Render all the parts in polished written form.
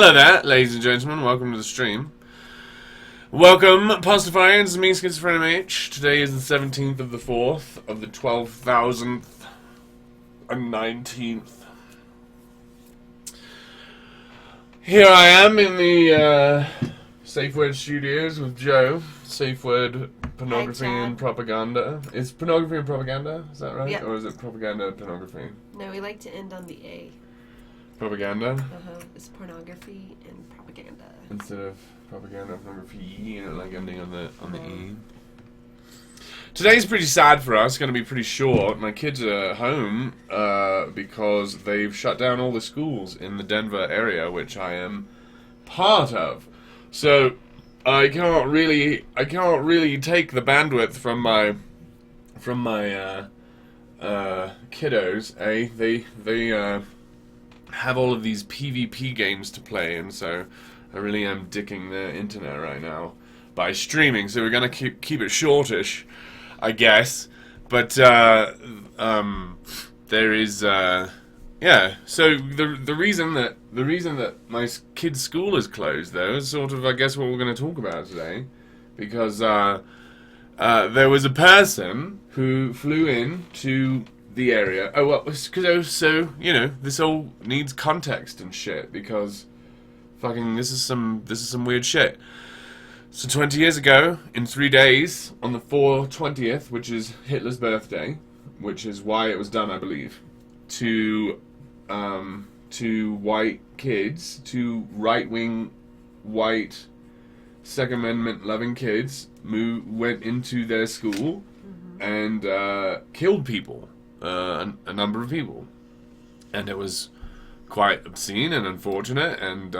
Hello there, ladies and gentlemen. Welcome to the stream. Welcome, Pastafarian. This is me, Schizophrenic H. Today is the 17th of the 4th of the 12,019th. Here I am in the Safe Word Studios with Joe. Safe Word Pornography and Propaganda. Is pornography and propaganda? Is that right? Yep. Or is it propaganda and pornography? No, we like to end on the A. Propaganda? It's pornography and propaganda. Instead of propaganda, pornography, you know, like ending on the E. Today's pretty sad for us. It's going to be pretty short. My kids are home because they've shut down all the schools in the Denver area, which I am part of. So I can't really take the bandwidth from my kiddos. They have all of these PvP games to play, and so I really am dicking the internet right now by streaming. So we're gonna keep it shortish, I guess. But there is yeah. So the reason that my kid's school is closed, though, is sort of, I guess, what we're going to talk about today, because there was a person who flew in to the area. Oh well, so you know, this all needs context and shit, because fucking this is some weird shit. So 20 years ago, in 3 days, on the 4/20th, which is Hitler's birthday, which is why it was done, I believe, to white kids, to right-wing white Second Amendment loving kids, went into their school and killed people. A number of people, and it was quite obscene and unfortunate, and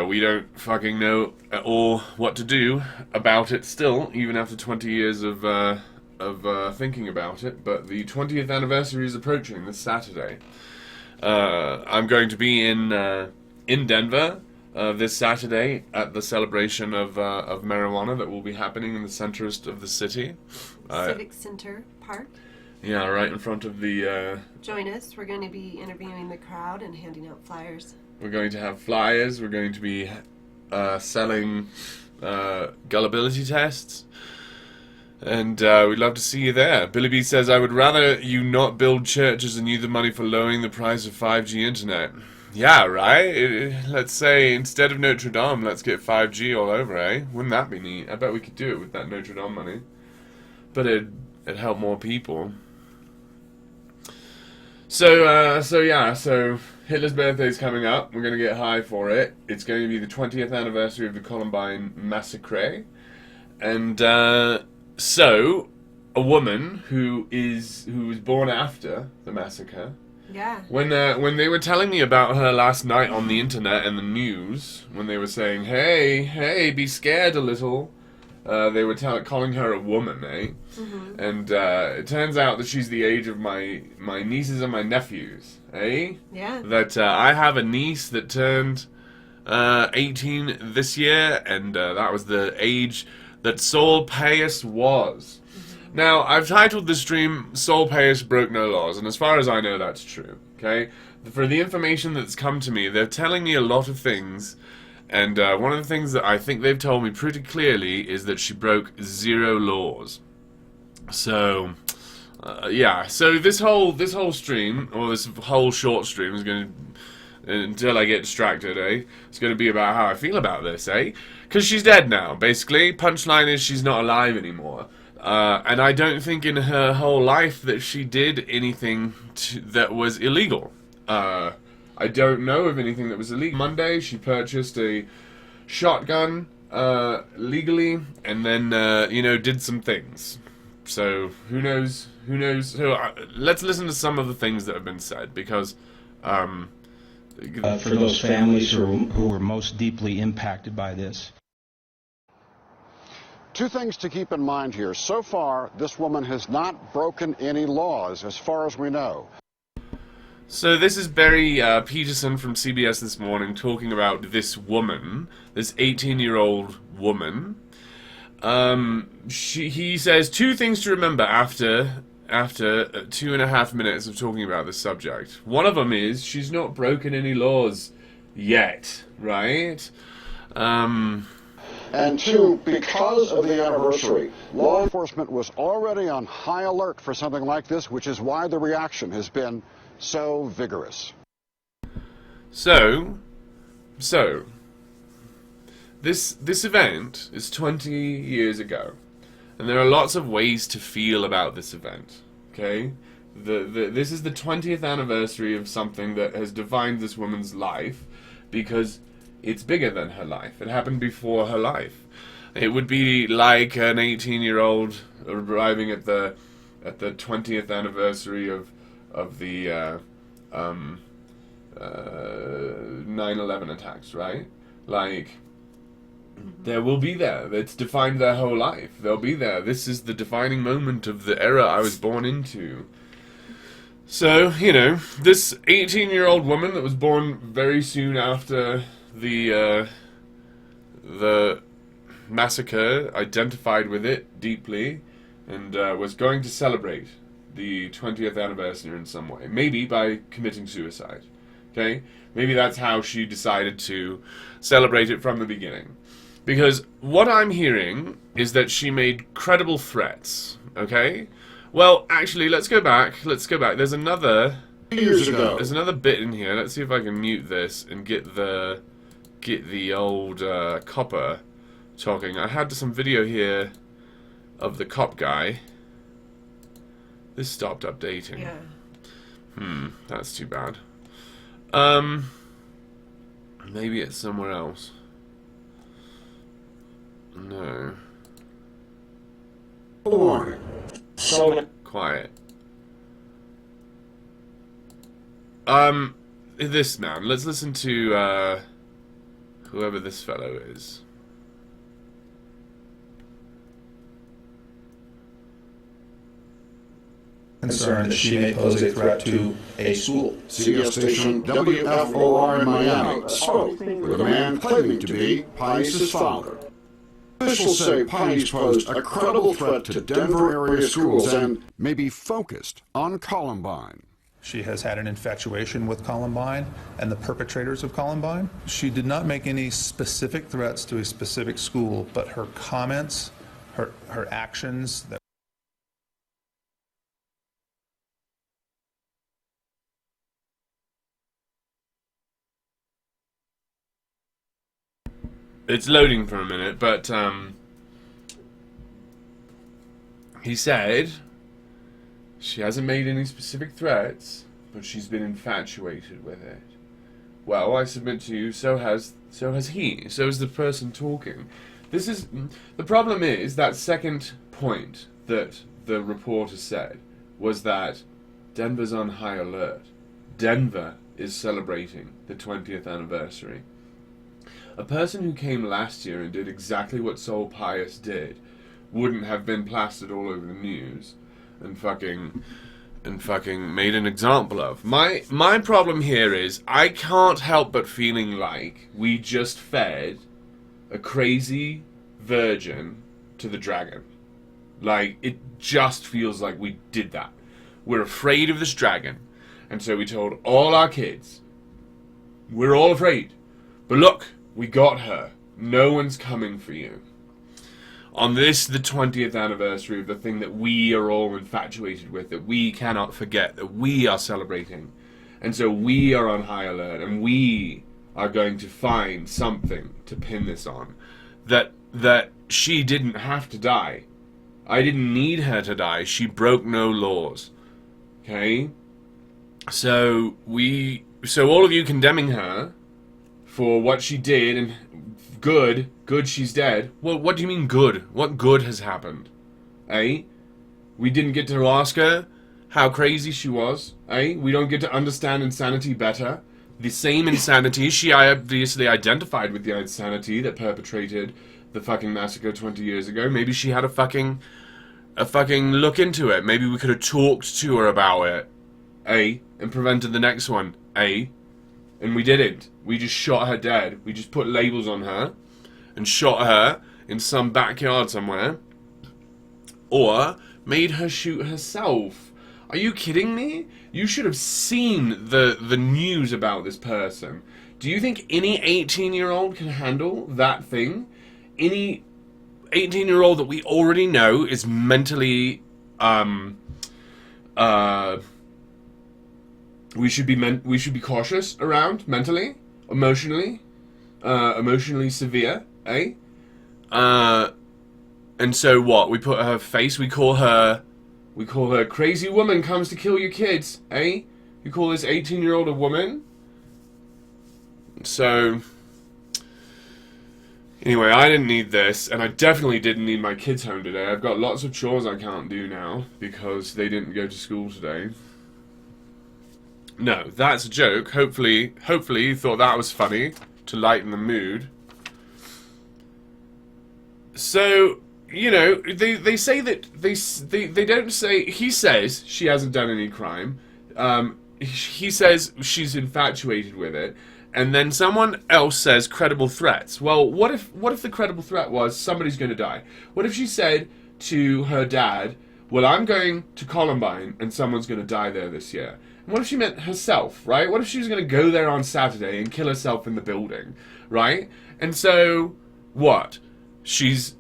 we don't fucking know at all what to do about it still, even after 20 years of thinking about it. But the 20th anniversary is approaching this Saturday. I'm going to be in Denver this Saturday at the celebration of marijuana that will be happening in the centrist of the city. Civic Center Park. Yeah, right in front of the... Join us. We're going to be interviewing the crowd and handing out flyers. We're going to have flyers. We're going to be selling gullibility tests. And we'd love to see you there. Billy B says, I would rather you not build churches and use the money for lowering the price of 5G internet. Yeah, right? Let's say, instead of Notre Dame, let's get 5G all over, eh? Wouldn't that be neat? I bet we could do it with that Notre Dame money. But it'd help more people. So Hitler's birthday is coming up. We're going to get high for it. It's going to be the 20th anniversary of the Columbine massacre. And so a woman who was born after the massacre. Yeah. When they were telling me about her last night on the internet and the news, when they were saying, hey, be scared a little, they were calling her a woman, eh? Mm-hmm. And it turns out that she's the age of my nieces and my nephews, eh? Yeah. That I have a niece that turned 18 this year, and that was the age that Saul Pais was. Mm-hmm. Now, I've titled the stream, Saul Pais Broke No Laws, and as far as I know, that's true, okay? For the information that's come to me, they're telling me a lot of things. And one of the things that I think they've told me pretty clearly is that she broke 0 laws. So, yeah. So this whole stream, or this whole short stream, is going to, until I get distracted, eh? It's going to be about how I feel about this, eh? Because she's dead now, basically. Punchline is she's not alive anymore. And I don't think in her whole life that she did anything that was illegal. I don't know of anything that was illegal. Monday, she purchased a shotgun legally, and then did some things. So who knows? So let's listen to some of the things that have been said, because for those families who were most deeply impacted by this. Two things to keep in mind here. So far, this woman has not broken any laws, as far as we know. So this is Barry Peterson from CBS This Morning talking about this woman, this 18-year-old woman. He says 2 things to remember after 2.5 minutes of talking about this subject. One of them is she's not broken any laws. yet, right? And two, because of the anniversary, law enforcement was already on high alert for something like this, which is why the reaction has been so vigorous. So, this event is 20 years ago, and there are lots of ways to feel about this event, okay? This is the 20th anniversary of something that has defined this woman's life, because it's bigger than her life. It happened before her life. It would be like an 18-year-old arriving at the 20th anniversary of the 9/11 attacks, right? Like, there will be there. It's defined their whole life. They'll be there. This is the defining moment of the era I was born into. So, you know, this 18-year-old woman that was born very soon after the massacre, identified with it deeply, and was going to celebrate the 20th anniversary in some way. Maybe by committing suicide. Okay? Maybe that's how she decided to celebrate it from the beginning. Because what I'm hearing is that she made credible threats. Okay? Well, actually, let's go back. There's another bit in here. Let's see if I can mute this and get the old copper talking. I had some video here of the cop guy. This stopped updating. Yeah. That's too bad. Maybe it's somewhere else. No. Quiet. This man. Let's listen to whoever this fellow is. Concerned that she may pose a threat to a school. CBS station WFOR in Miami spoke with a man claiming to be Pais' father. Officials say Pais posed a credible threat to Denver area schools and may be focused on Columbine. She has had an infatuation with Columbine and the perpetrators of Columbine. She did not make any specific threats to a specific school, but her comments, her actions that It's loading for a minute, but he said she hasn't made any specific threats, but she's been infatuated with it. Well, I submit to you, so has he. So is the person talking. The problem is that second point that the reporter said was that Denver's on high alert. Denver is celebrating the 20th anniversary. A person who came last year and did exactly what Soul Pais did wouldn't have been plastered all over the news and fucking made an example of. My problem here is I can't help but feeling like we just fed a crazy virgin to the dragon. Like, it just feels like we did that. We're afraid of this dragon, and so we told all our kids, we're all afraid, but look, we got her. No one's coming for you. On this, the 20th anniversary of the thing that we are all infatuated with, that we cannot forget, that we are celebrating. And so we are on high alert, and we are going to find something to pin this on. That she didn't have to die. I didn't need her to die. She broke no laws. Okay? So all of you condemning her for what she did, and good she's dead. Well, what do you mean good? What good has happened? Eh? We didn't get to ask her how crazy she was. Eh? We don't get to understand insanity better. The same insanity, she obviously identified with the insanity that perpetrated the fucking massacre 20 years ago. Maybe she had a fucking look into it. Maybe we could have talked to her about it. Eh? And prevented the next one. Eh? And we didn't. We just shot her dead. We just put labels on her and shot her in some backyard somewhere. Or made her shoot herself. Are you kidding me? You should have seen the news about this person. Do you think any 18-year-old can handle that thing? Any 18-year-old that we already know is mentally, we should be cautious around mentally, emotionally severe, eh? And so what? We put her face. We call her crazy woman comes to kill your kids, eh? You call this 18-year-old a woman? So anyway, I didn't need this, and I definitely didn't need my kids home today. I've got lots of chores I can't do now because they didn't go to school today. No, that's a joke. Hopefully you thought that was funny to lighten the mood. So, you know, they say that they don't say. He says she hasn't done any crime. He says she's infatuated with it. And then someone else says credible threats. Well, what if the credible threat was somebody's going to die? What if she said to her dad, well, I'm going to Columbine and someone's going to die there this year? And what if she meant herself, right? What if she was going to go there on Saturday and kill herself in the building, right? And so, what? She's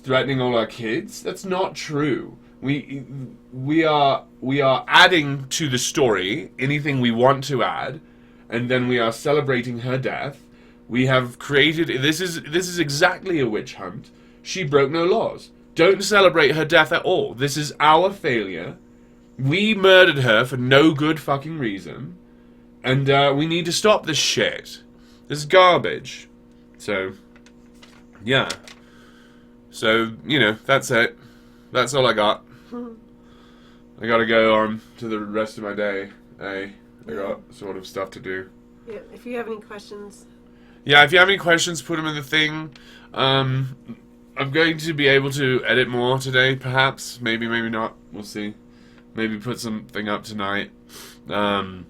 threatening all our kids? That's not true. We are adding to the story anything we want to add. And then we are celebrating her death. We have created... This is exactly a witch hunt. She broke no laws. Don't celebrate her death at all. This is our failure. We murdered her for no good fucking reason. And we need to stop this shit. This is garbage. So, yeah. So, you know, that's it. That's all I got. I gotta go on to the rest of my day. I got sort of stuff to do. Yeah, if you have any questions. Yeah, if you have any questions, put them in the thing. I'm going to be able to edit more today, perhaps. Maybe, maybe not. We'll see. Maybe put something up tonight. I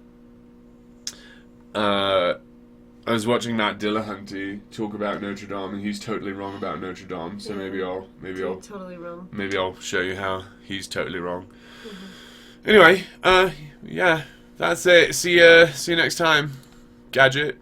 was watching Matt Dillahunty talk about Notre Dame, and he's totally wrong about Notre Dame. So maybe I'll Totally wrong. Maybe I'll show you how he's totally wrong. Mm-hmm. Anyway, yeah. That's it. See you next time. Gadget.